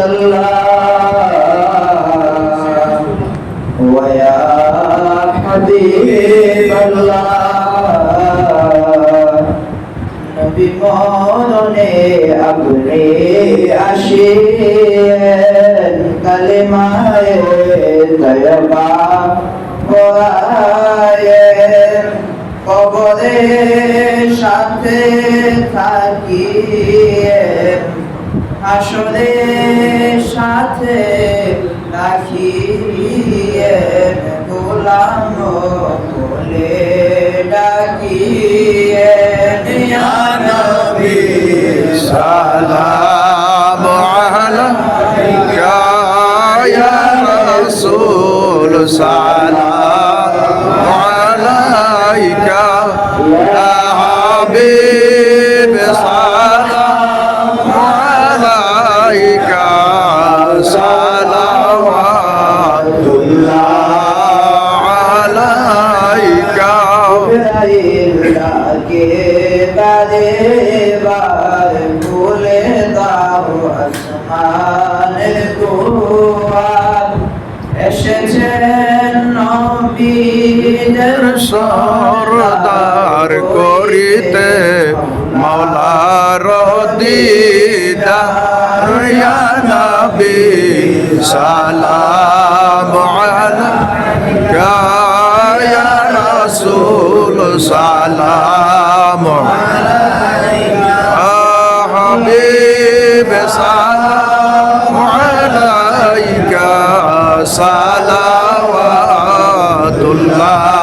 الله ويا حبيب الله নবী মরণে আপনি আসিয়েন কালেমায়ে তয়বা পড়ায়েন কবরের সাথে থাকিয়েন হাসরের সাথে রাখিয়েন গোলাম বলে ডাকিয়েন ইয়া নবী সালাম আলাইকা ইয়া রাসূল সালাম আলাইকা ইয়া হাবিব সালাম আলাইকা সালাওয়াতুল্লাহ আলাইকা কে বারে বার ভুলে দাও আসমানের দুয়ার এসেছেন নবীদের সরদার করিতে মাওলার দিদার ইয়া নবী সালাম আলাইকা ইয়া রাসূল সালাম আলাইকা হাবিব সালাম আলাইকা সালাওয়াতুল্লাহ